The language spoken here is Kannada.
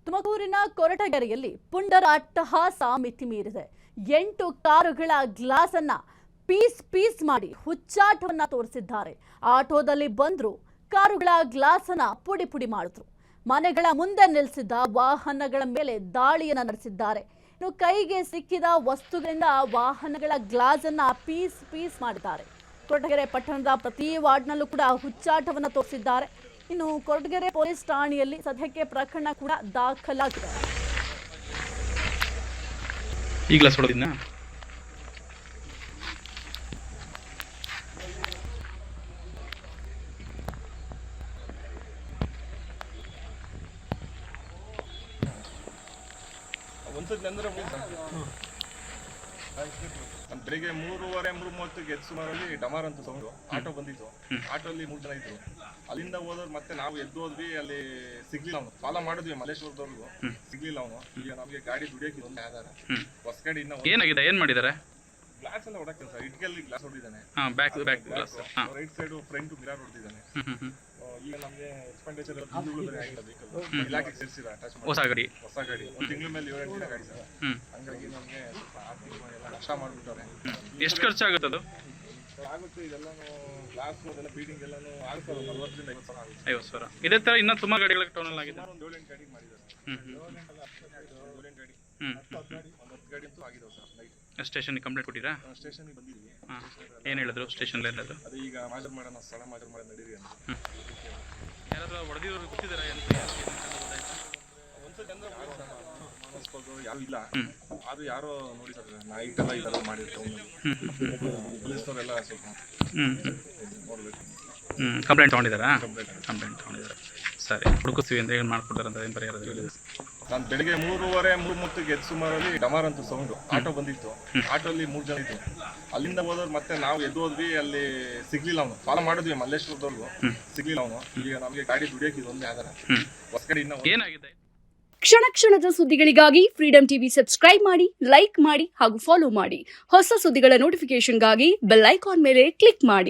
ತುಮಕೂರಿನ ಕೊರಟಗೆರೆಯಲ್ಲಿ ಪುಂಡರ ಅಟ್ಟಹಾಸ ಮಿತಿ ಮೀರಿದೆ. 8 ಕಾರುಗಳ ಗ್ಲಾಸ್ ಅನ್ನ ಪೀಸ್ ಮಾಡಿ ಹುಚ್ಚಾಟವನ್ನ ತೋರಿಸಿದ್ದಾರೆ. ಆಟೋದಲ್ಲಿ ಬಂದ್ರು, ಕಾರುಗಳ ಗ್ಲಾಸ್ ಅನ್ನ ಪುಡಿ ಮಾಡಿದ್ರು. ಮನೆಗಳ ಮುಂದೆ ನಿಲ್ಲಿಸಿದ್ದ ವಾಹನಗಳ ಮೇಲೆ ದಾಳಿಯನ್ನ ನಡೆಸಿದ್ದಾರೆ. ಇನ್ನು ಕೈಗೆ ಸಿಕ್ಕಿದ ವಸ್ತುಗಳಿಂದ ವಾಹನಗಳ ಗ್ಲಾಸ್ ಅನ್ನ ಪೀಸ್ ಮಾಡಿದ್ದಾರೆ. ಕೊರಟಗೆರೆ ಪಟ್ಟಣದ ಪ್ರತಿ ವಾರ್ಡ್ನಲ್ಲೂ ಕೂಡ ಹುಚ್ಚಾಟವನ್ನ ತೋರಿಸಿದ್ದಾರೆ. ಇನ್ನು ಕೊರಟಗೆರೆ ಪೊಲೀಸ್ ಠಾಣೆಯಲ್ಲಿ ಸದ್ಯಕ್ಕೆ ಪ್ರಕರಣ ಕೂಡ ದಾಖಲಾಗಿದೆ. ಈಗಲೇ ಸುಡೋದಿನ ಬೆಳಿಗ್ಗೆ 3:30 ಎದ್ದು ಸುಮಾರಲ್ಲಿ ಡಮಾರ್ ಅಂತ ಸೌಂಡು ಆಟೋ ಬಂದಿತ್ತು. ಆಟೋಲ್ಲಿ 3 ಜನ ಇದ್ರು. ಅಲ್ಲಿಂದ ಹೋದವ್ರು ಮತ್ತೆ ನಾವು ಎದ್ದು ಹೋದ್ವಿ. ಅಲ್ಲಿ ಸಿಗ್ಲಿಲ್ಲ ಅವನು. ಫಾಲೋ ಮಾಡಿದ್ವಿ ಮಲ್ಲೇಶ್ವರದವ್ರಿಗೂ, ಸಿಗ್ಲಿಲ್ಲ ಅವನು. ಈಗ ನಮಗೆ ಗಾಡಿ ದುಡಿಯೋಕೆ ಒಂದು ಆಧಾರ ಹೊಸ ಗಾಡಿ ಏನಾಗಿದೆ, ಏನ್ ಮಾಡಿದ್ದಾರೆ? ಗ್ಲಾಸ್ ಎಲ್ಲ ಹೊಡಕ್ಕೆ ಸರ್, ಇಟ್ಕೆಲ್ಲಿ ಗ್ಲಾಸ್ ಹೊಡಿದಾನೆ. Back glass right side front mirror ಹೊಡಿದಾನೆ. ಈಗ ನಮಗೆ ಎಕ್ಸ್ಪೆಂಡಿಚರ್ ಇಲಾಖೆಗೆ ಸೇರಿಸಿದ ಹೊಸ ಗಾಡಿ 1 ತಿಂಗಳ ಮೇಲೆ 7 ದಿನ ಗಾಡಿ ಸರ್. ಹಂಗಾಗಿ ನಮಗೆ ಸ್ವಲ್ಪ ಆರ್ಥಿಕವಾಗಿ ನಷ್ಟ ಮಾಡ್ಬಿಟ್ಟಾರೆ. ಎಷ್ಟು ಖರ್ಚಾಗುತ್ತೆ ಅದು? ಆಗುತ್ತೆ ಇದೆಲ್ಲಾನು ಗ್ಲಾಸ್ ಅದೆಲ್ಲ ಬೀಡಿಂಗ್ ಎಲ್ಲಾನು ಆಗುತ್ತೆ 40ರಿಂದ 50 ಸಾವಿರ ಆಗುತ್ತೆ. 50 ಸಾವಿರ. ಇದೇ ತರ ಇನ್ನೂ ತುಂಬಾ ಗಾಡಿಗಳ ಟೌನಲ್ಲಿ ಆಗಿದೆ. ಒಂದು 7-8 ಗಾಡಿ ಮಾಡಿದ್ದಾರೆ. 7-8 ಗಾಡಿ 10 ಗಾಡಿ ಅಂತೂ ಆಗಿದಾವೆ ಸರ್. ನೈಟ್ ಸ್ಟೇಷನ್ಗೆ ಕಂಪ್ಲೇಂಟ್ ಕೊಟ್ಟಿರಾ? ಸ್ಟೇಷನ್ಗೆ ಬಂದಿದ್ವಿ. ಏನು ಹೇಳಿದ್ರು ಸ್ಟೇಷನ್ ಹೇಳಿದ್ರು? ಅದು ಈಗ ಮಾಜರ್ ಮಾಡೋಣ, ಸ್ಥಳ ಮಾಜರ್ ಮಾಡೋಣ ನಡೀರಿ ಅಂತ. ಯಾರಾದ್ರೂ ಹೊಡೆದಿರೋರು ಗೊತ್ತಿದ್ದಾರೆ? ಯಾರು ಇಲ್ಲ, ಅದು ಯಾರೋ ನೋಡಿ ಸರ್, ನೈಟ್ ಎಲ್ಲ ಇದೆಲ್ಲ ಮಾಡಿರ್ತಾರೆ. ಪೊಲೀಸ್ನವರೆಲ್ಲ ಸ್ವಲ್ಪ ನೋಡ್ಬೇಕು. ಕಂಪ್ಲೇಂಟ್ ತೊಗೊಂಡಿದ್ದಾರಾ? ಕಂಪ್ಲೇಂಟ್ ತೊಗೊಂಡಿದ್ದಾರೆ. ಸರಿ, ಹುಡುಕಿಸ್ತೀವಿ ಅಂತ ಏನು ಮಾಡ್ಕೊಡ್ತಾರೆ ಅಂತ ಏನು ಪರಿಹಾರ? ನಾನು ಬೆಳಿಗ್ಗೆ 3:30 ಎದ್ದು ಸುಮಾರಲ್ಲಿ ಡಮಾರ್ ಅಂತ ಸೌಂಡು ಆಟೋ ಬಂದಿತ್ತು. ಆಟೋಲ್ಲಿ 3 ಜನ ಇತ್ತು. ಅಲ್ಲಿಂದ ಹೋದವ್ರು ಮತ್ತೆ ನಾವು ಎದ್ದು ಹೋದ್ವಿ. ಅಲ್ಲಿ ಸಿಗ್ಲಿಲ್ಲ ಅವನು. ಫಾಲೋ ಮಾಡಿದ್ವಿ ಮಲ್ಲೇಶ್ವರದವ್ರಿಗೂ, ಸಿಗ್ಲಿಲ್ಲ ಅವನು. ಈಗ ನಮಗೆ ಗಾಡಿ ದುಡಿಯೋಕೆ ಇದೊಂದೇ ಆಧಾರ. ಹೊಸ ಗಾಡಿ ಏನಾಗಿದೆ? ಕ್ಷಣದ ಸುದ್ದಿಗಳಿಗಾಗಿ ಫ್ರೀಡಂ ಟಿವಿ ಸಬ್ಸ್ಕ್ರೈಬ್ ಮಾಡಿ, ಲೈಕ್ ಮಾಡಿ ಹಾಗೂ ಫಾಲೋ ಮಾಡಿ. ಹೊಸ ಸುದ್ದಿಗಳ ನೋಟಿಫಿಕೇಶನ್ಗಾಗಿ ಬೆಲ್ ಐಕಾನ್ ಮೇಲೆ ಕ್ಲಿಕ್ ಮಾಡಿ.